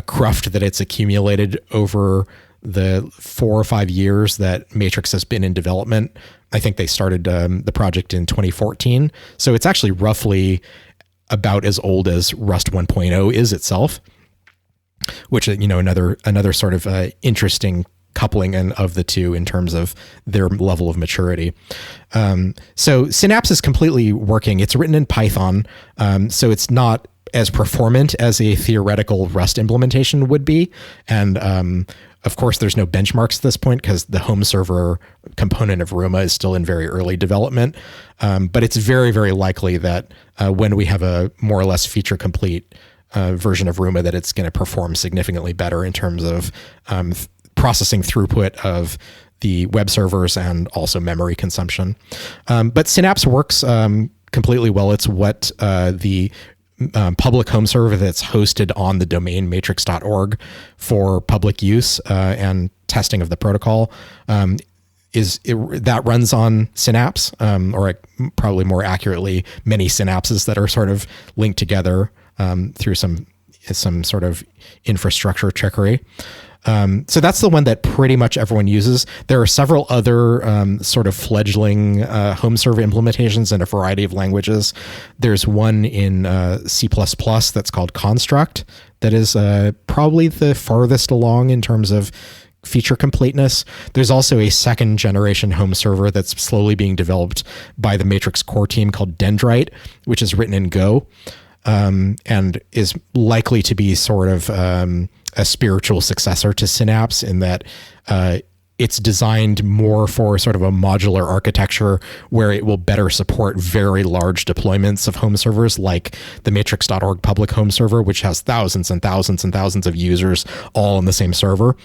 cruft that it's accumulated over the 4 or 5 years that Matrix has been in development. I think they started the project in 2014. So it's actually roughly about as old as Rust 1.0 is itself, which, you know, another sort of interesting coupling of the two in terms of their level of maturity. So Synapse is completely working. It's written in Python, so it's not as performant as a theoretical Rust implementation would be. And of course, there's no benchmarks at this point because the home server component of Ruma is still in very early development. But it's very, very likely that when we have a more or less feature complete version of Ruma, that it's going to perform significantly better in terms of processing throughput of the web servers and also memory consumption. But Synapse works completely well. It's what the public home server that's hosted on the domain matrix.org for public use and testing of the protocol that runs on Synapse, or probably more accurately, many synapses that are sort of linked together through some sort of infrastructure trickery. So that's the one that pretty much everyone uses. There are several other sort of fledgling home server implementations in a variety of languages. There's one in C++ that's called Construct that is probably the farthest along in terms of feature completeness. There's also a second generation home server that's slowly being developed by the Matrix core team called Dendrite, which is written in Go, and is likely to be sort of a spiritual successor to Synapse in that it's designed more for sort of a modular architecture where it will better support very large deployments of home servers like the matrix.org public home server, which has thousands and thousands and thousands of users all on the same server,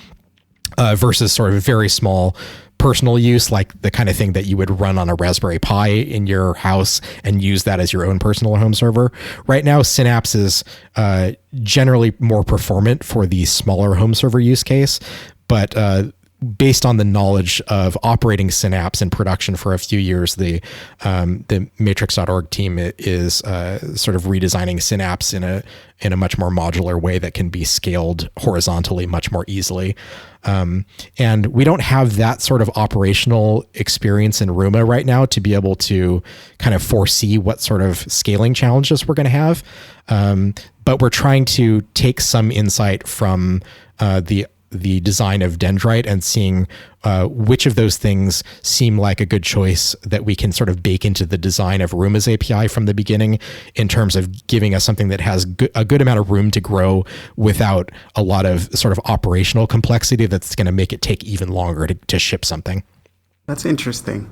versus sort of very small personal use, like the kind of thing that you would run on a Raspberry Pi in your house and use that as your own personal home server. Right now, Synapse is generally more performant for the smaller home server use case, but based on the knowledge of operating Synapse in production for a few years, the matrix.org team is sort of redesigning Synapse in a much more modular way that can be scaled horizontally much more easily. And we don't have that sort of operational experience in Ruma right now to be able to kind of foresee what sort of scaling challenges we're going to have. But we're trying to take some insight from the design of Dendrite and seeing which of those things seem like a good choice that we can sort of bake into the design of Ruma's API from the beginning in terms of giving us something that has a good amount of room to grow without a lot of sort of operational complexity that's going to make it take even longer to ship something. That's interesting.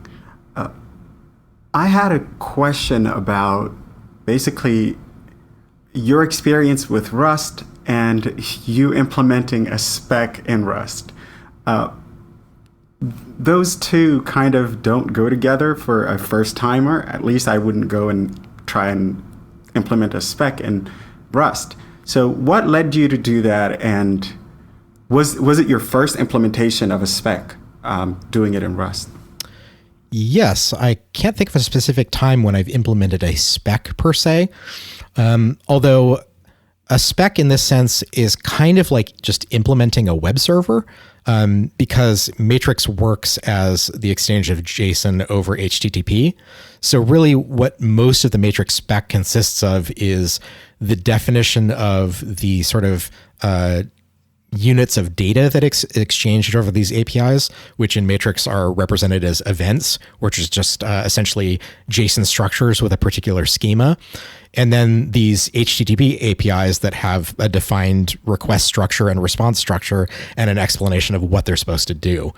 I had a question about basically your experience with Rust and you implementing a spec in Rust. Those two kind of don't go together for a first timer. At least I wouldn't go and try and implement a spec in Rust. So what led you to do that? And was it your first implementation of a spec, doing it in Rust? Yes, I can't think of a specific time when I've implemented a spec per se. Although a spec in this sense is kind of like just implementing a web server, because Matrix works as the exchange of JSON over HTTP. So really what most of the Matrix spec consists of is the definition of the sort of units of data that exchanged over these APIs, which in Matrix are represented as events, which is just essentially JSON structures with a particular schema. And then these HTTP APIs that have a defined request structure and response structure and an explanation of what they're supposed to do.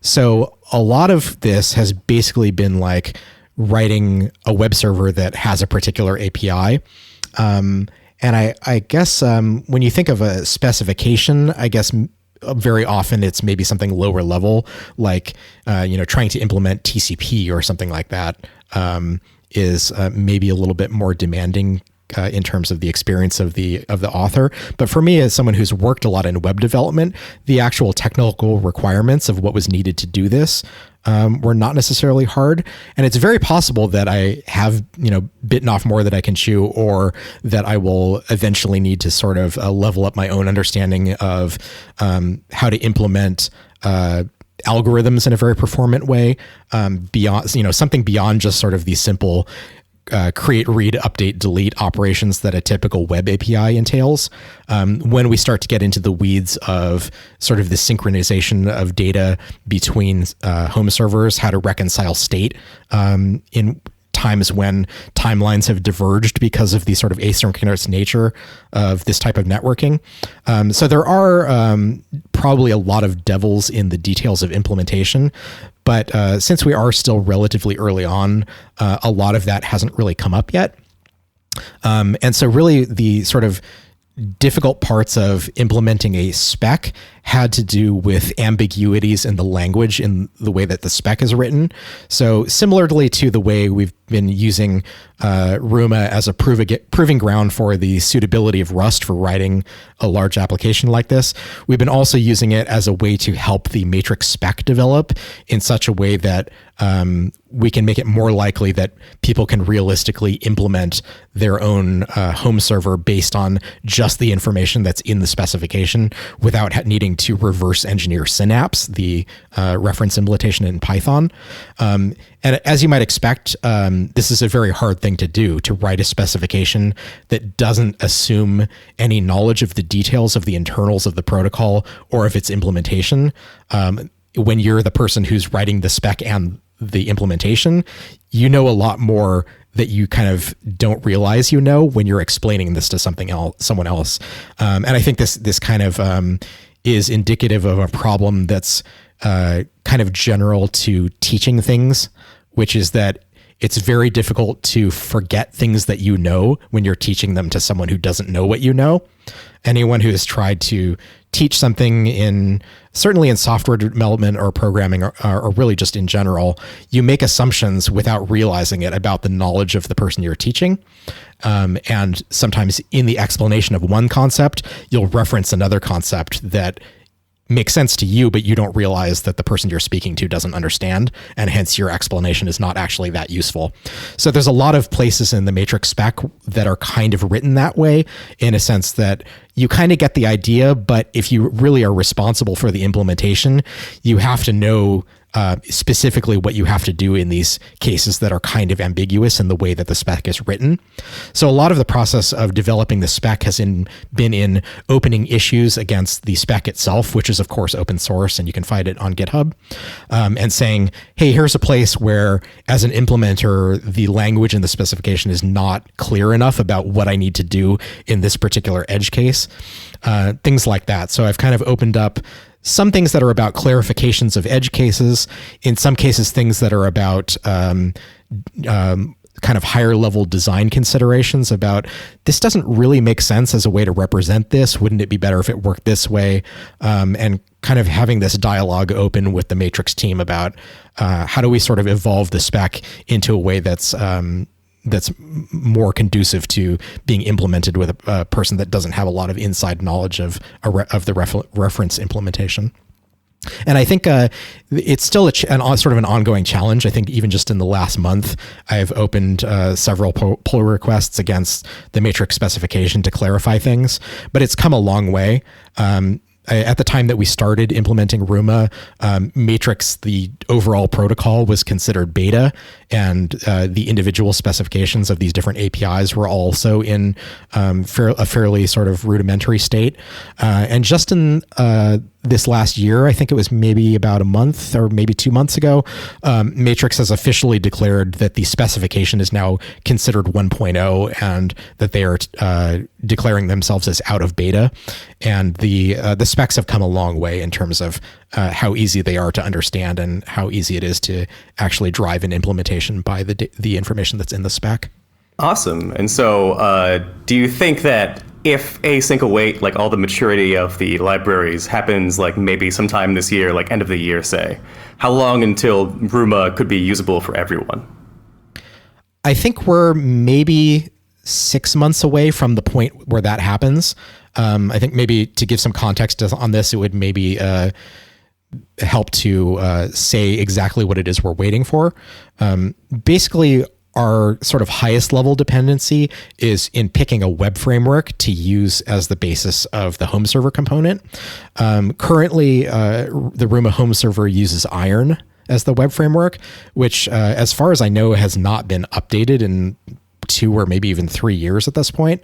So a lot of this has basically been like writing a web server that has a particular API. And I guess when you think of a specification, I guess very often it's maybe something lower level, like trying to implement TCP or something like that is maybe a little bit more demanding in terms of the experience of the author. But for me, as someone who's worked a lot in web development, the actual technical requirements of what was needed to do this were not necessarily hard. And it's very possible that I have, bitten off more than I can chew, or that I will eventually need to sort of level up my own understanding of how to implement algorithms in a very performant way, beyond, something beyond just sort of these simple create, read, update, delete operations that a typical web API entails. When we start to get into the weeds of sort of the synchronization of data between home servers, how to reconcile state in times when timelines have diverged because of the sort of asynchronous nature of this type of networking. So there are probably a lot of devils in the details of implementation, but since we are still relatively early on, a lot of that hasn't really come up yet. And so really the sort of difficult parts of implementing a spec had to do with ambiguities in the language in the way that the spec is written. So similarly to the way we've been using Ruma as a proving ground for the suitability of Rust for writing a large application like this, we've been also using it as a way to help the matrix spec develop in such a way that we can make it more likely that people can realistically implement their own home server based on just the information that's in the specification without needing to reverse engineer Synapse, the reference implementation in Python. And as you might expect, this is a very hard thing to do, to write a specification that doesn't assume any knowledge of the details of the internals of the protocol or of its implementation. When you're the person who's writing the spec and the implementation, you know a lot more that you kind of don't realize you know when you're explaining this to someone else. And I think this kind of is indicative of a problem that's kind of general to teaching things, which is that it's very difficult to forget things that you know when you're teaching them to someone who doesn't know what you know. Anyone who has tried to teach something certainly in software development or programming or really just in general, you make assumptions without realizing it about the knowledge of the person you're teaching. And sometimes in the explanation of one concept, you'll reference another concept that makes sense to you, but you don't realize that the person you're speaking to doesn't understand, and hence your explanation is not actually that useful. So there's a lot of places in the matrix spec that are kind of written that way, in a sense that you kind of get the idea, but if you really are responsible for the implementation, you have to know specifically what you have to do in these cases that are kind of ambiguous in the way that the spec is written. So a lot of the process of developing the spec has been in opening issues against the spec itself, which is of course open source and you can find it on GitHub, and saying, hey, here's a place where as an implementer, the language in the specification is not clear enough about what I need to do in this particular edge case, things like that. So I've kind of opened up some things that are about clarifications of edge cases, in some cases things that are about kind of higher level design considerations about this doesn't really make sense as a way to represent this. Wouldn't it be better if it worked this way? And kind of having this dialogue open with the Matrix team about how do we sort of evolve the spec into a way that's more conducive to being implemented with a person that doesn't have a lot of inside knowledge of the reference implementation. And I think it's still sort of an ongoing challenge. I think even just in the last month, I've opened several pull requests against the matrix specification to clarify things, but it's come a long way. At the time that we started implementing Ruma, Matrix, the overall protocol, was considered beta, and the individual specifications of these different APIs were also in a fairly sort of rudimentary state. And just in this last year, I think it was maybe about a month or maybe 2 months ago, Matrix has officially declared that the specification is now considered 1.0 and that they are declaring themselves as out of beta. And the specs have come a long way in terms of how easy they are to understand and how easy it is to actually drive an implementation by the information that's in the spec. Awesome. And so do you think that if async await, like all the maturity of the libraries happens like maybe sometime this year, like end of the year, say, how long until Ruma could be usable for everyone? I think we're maybe 6 months away from the point where that happens. I think maybe to give some context on this, it would maybe help to say exactly what it is we're waiting for. Basically, our sort of highest level dependency is in picking a web framework to use as the basis of the home server component. Currently, the Ruma home server uses Iron as the web framework, which, as far as I know, has not been updated in 2 or maybe even 3 years at this point.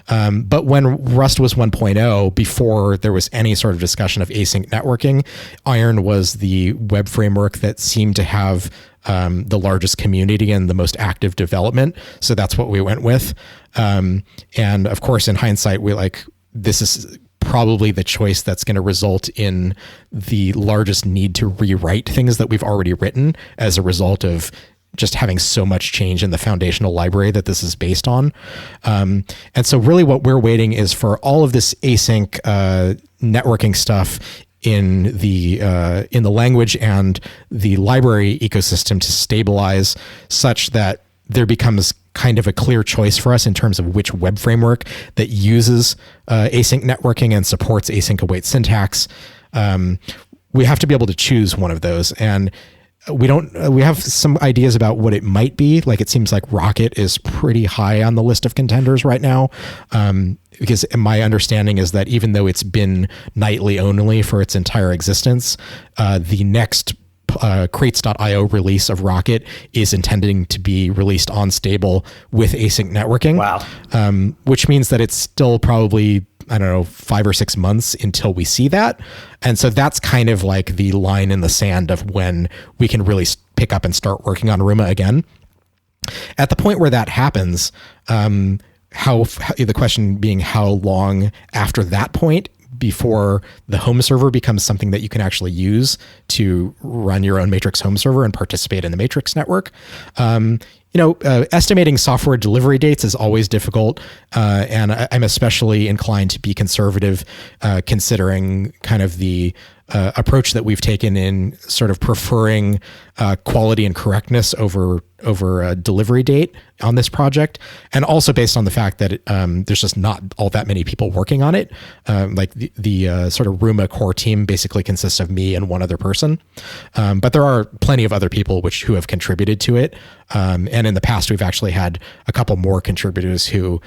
But when Rust was 1.0, before there was any sort of discussion of async networking, Iron was the web framework that seemed to have the largest community and the most active development. So that's what we went with. And of course, in hindsight, this is probably the choice that's going to result in the largest need to rewrite things that we've already written as a result of just having so much change in the foundational library that this is based on. And so really what we're waiting is for all of this async networking stuff in the language and the library ecosystem to stabilize such that there becomes kind of a clear choice for us in terms of which web framework that uses async networking and supports async await syntax. We have to be able to choose one of those, and we have some ideas about what it might be. Like, it seems like Rocket is pretty high on the list of contenders right now. Because my understanding is that even though it's been nightly only for its entire existence, the next crates.io release of Rocket is intending to be released on stable with async networking. Wow. Which means that it's still probably, I don't know, 5 or 6 months until we see that. And so that's kind of like the line in the sand of when we can really pick up and start working on Ruma again. At the point where that happens, how the question being how long after that point before the home server becomes something that you can actually use to run your own Matrix home server and participate in the Matrix network. Estimating software delivery dates is always difficult, and I'm especially inclined to be conservative, considering kind of the approach that we've taken in sort of preferring quality and correctness over a delivery date on this project, and also based on the fact that there's just not all that many people working on it. Like the sort of Ruma core team basically consists of me and one other person, but there are plenty of other people who have contributed to it. And in the past, we've actually had a couple more contributors who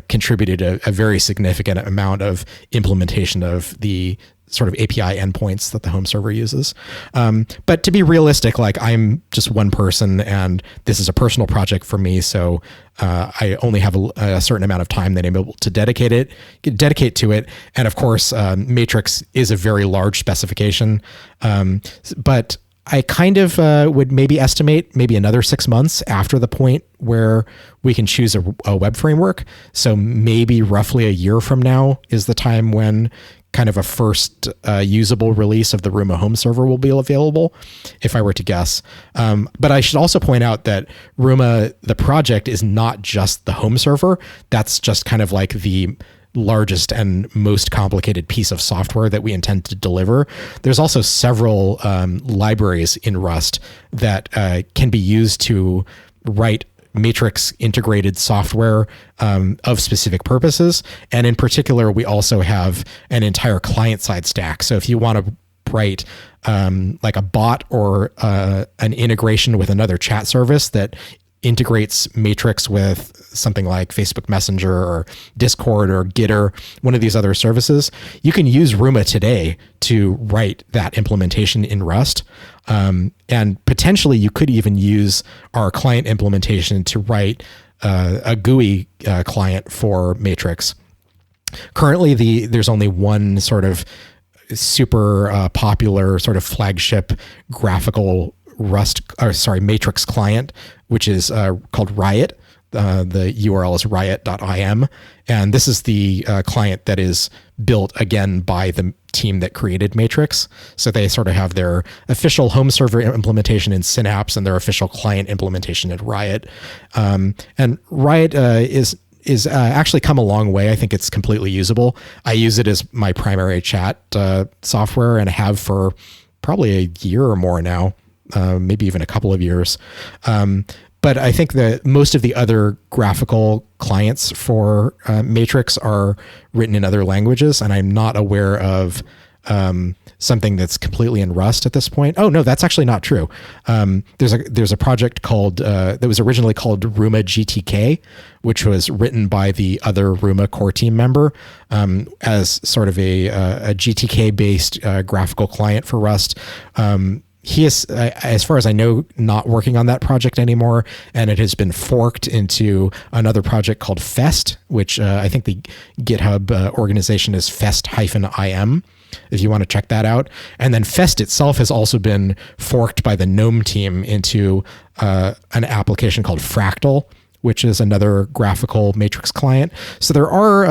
contributed a very significant amount of implementation of the sort of API endpoints that the home server uses. But to be realistic, like, I'm just one person and this is a personal project for me. So I only have a certain amount of time that I'm able to dedicate to it. And of course, Matrix is a very large specification. But I kind of would maybe estimate maybe another 6 months after the point where we can choose a web framework. So maybe roughly a year from now is the time when kind of a first usable release of the Ruma home server will be available, if I were to guess. But I should also point out that Ruma, the project, is not just the home server. That's just kind of like the largest and most complicated piece of software that we intend to deliver. There's also several libraries in Rust that can be used to write Matrix integrated software of specific purposes. And in particular, we also have an entire client-side stack. So if you want to write like a bot or an integration with another chat service that integrates Matrix with something like Facebook Messenger or Discord or Gitter, one of these other services, you can use Ruma today to write that implementation in Rust. And potentially you could even use our client implementation to write a GUI client for Matrix. Currently, there's only one sort of super popular sort of flagship graphical Matrix client, which is called Riot. The URL is riot.im. And this is the client that is built again by the team that created Matrix. So they sort of have their official home server implementation in Synapse and their official client implementation at Riot. And Riot is actually come a long way. I think it's completely usable. I use it as my primary chat software and have for probably a year or more now. Maybe even a couple of years. But I think that most of the other graphical clients for Matrix are written in other languages, and I'm not aware of something that's completely in Rust at this point. Oh, no, that's actually not true. There's a project called that was originally called Ruma GTK, which was written by the other Ruma core team member as sort of a GTK-based graphical client for Rust. He is, as far as I know, not working on that project anymore, and it has been forked into another project called Fest, which I think the GitHub organization is fest-im, if you want to check that out. And then Fest itself has also been forked by the GNOME team into an application called Fractal, which is another graphical matrix client. So there are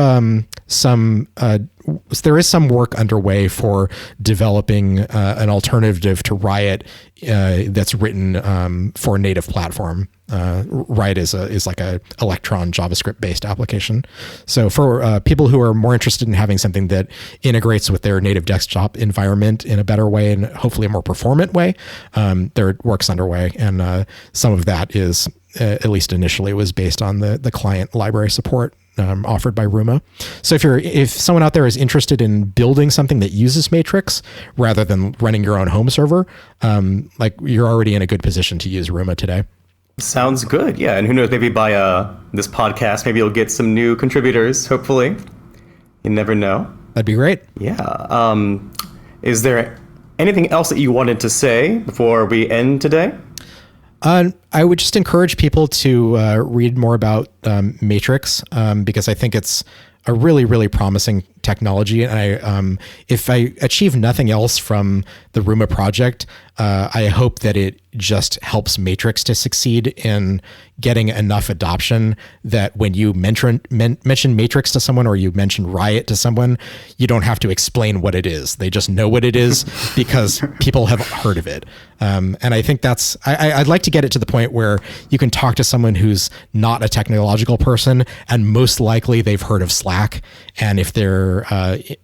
there is some work underway for developing an alternative to Riot that's written for a native platform. Riot is like a Electron JavaScript based application. So for people who are more interested in having something that integrates with their native desktop environment in a better way and hopefully a more performant way, there work's underway, and some of that is at least initially was based on the client library support offered by Ruma. So if someone out there is interested in building something that uses Matrix rather than running your own home server, like you're already in a good position to use Ruma today. Sounds good. Yeah. And who knows, maybe by this podcast, maybe you'll get some new contributors, hopefully. You never know. That'd be great. Yeah. Is there anything else that you wanted to say before we end today? I would just encourage people to read more about Matrix because I think it's a really, really promising technology. And if I achieve nothing else from the Ruma project, I hope that it just helps Matrix to succeed in getting enough adoption that when you mention Matrix to someone or you mention Riot to someone, you don't have to explain what it is. They just know what it is because people have heard of it. And I think I'd like to get it to the point where you can talk to someone who's not a technological person, and most likely they've heard of Slack. And if they're,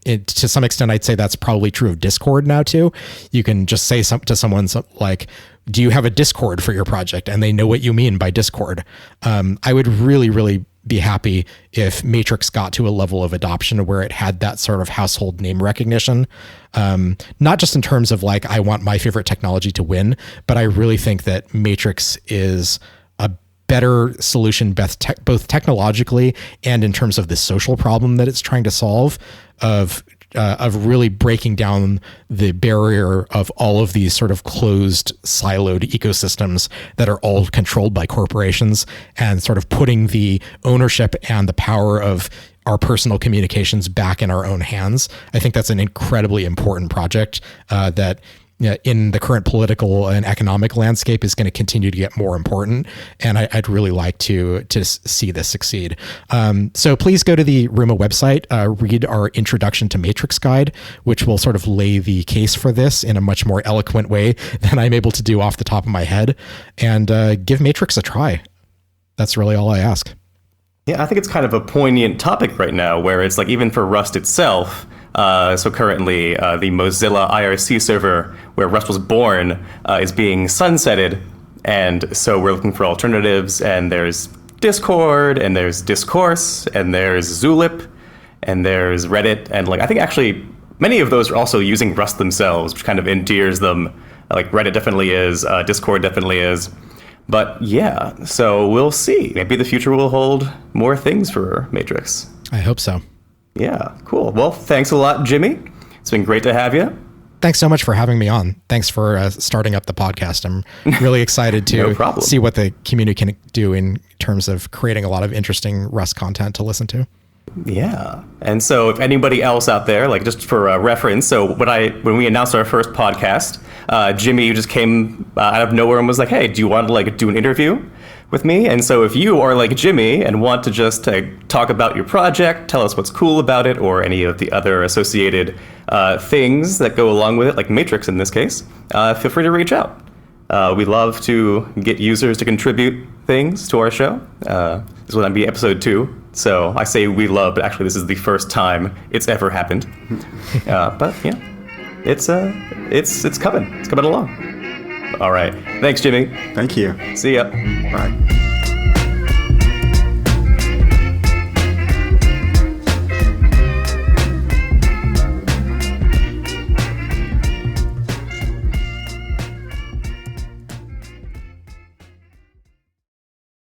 to some extent, I'd say that's probably true of Discord now too. You can just say to someone like, do you have a Discord for your project? And they know what you mean by Discord. I would really, really be happy if Matrix got to a level of adoption where it had that sort of household name recognition. Not just in terms of like, I want my favorite technology to win, but I really think that Matrix is a better solution, both technologically and in terms of the social problem that it's trying to solve, of really breaking down the barrier of all of these sort of closed, siloed ecosystems that are all controlled by corporations, and sort of putting the ownership and the power of our personal communications back in our own hands. I think that's an incredibly important project that in the current political and economic landscape is going to continue to get more important. And I'd really like to see this succeed. So please go to the Ruma website, read our Introduction to Matrix guide, which will sort of lay the case for this in a much more eloquent way than I'm able to do off the top of my head, and give Matrix a try. That's really all I ask. Yeah, I think it's kind of a poignant topic right now, where it's like, even for Rust itself, so currently the Mozilla IRC server where Rust was born is being sunsetted, and so we're looking for alternatives, and there's Discord, and there's Discourse, and there's Zulip, and there's Reddit, and like I think actually many of those are also using Rust themselves, which kind of endears them. Like Reddit definitely is, Discord definitely is. But yeah, so we'll see. Maybe the future will hold more things for Matrix. I hope so. Yeah, cool. Well, thanks a lot, Jimmy. It's been great to have you. Thanks so much for having me on. Thanks for starting up the podcast. I'm really excited to see what the community can do in terms of creating a lot of interesting Rust content to listen to. Yeah. And so if anybody else out there, like just for reference, so when we announced our first podcast, Jimmy just came out of nowhere and was like, hey, do you want to like do an interview with me? And so if you are like Jimmy and want to just talk about your project, tell us what's cool about it, or any of the other associated things that go along with it, like Matrix in this case, feel free to reach out. We love to get users to contribute things to our show. This will be episode 2. So I say we love, but actually this is the first time it's ever happened. But yeah, it's coming. It's coming along. All right. Thanks, Jimmy. Thank you. See ya. Bye.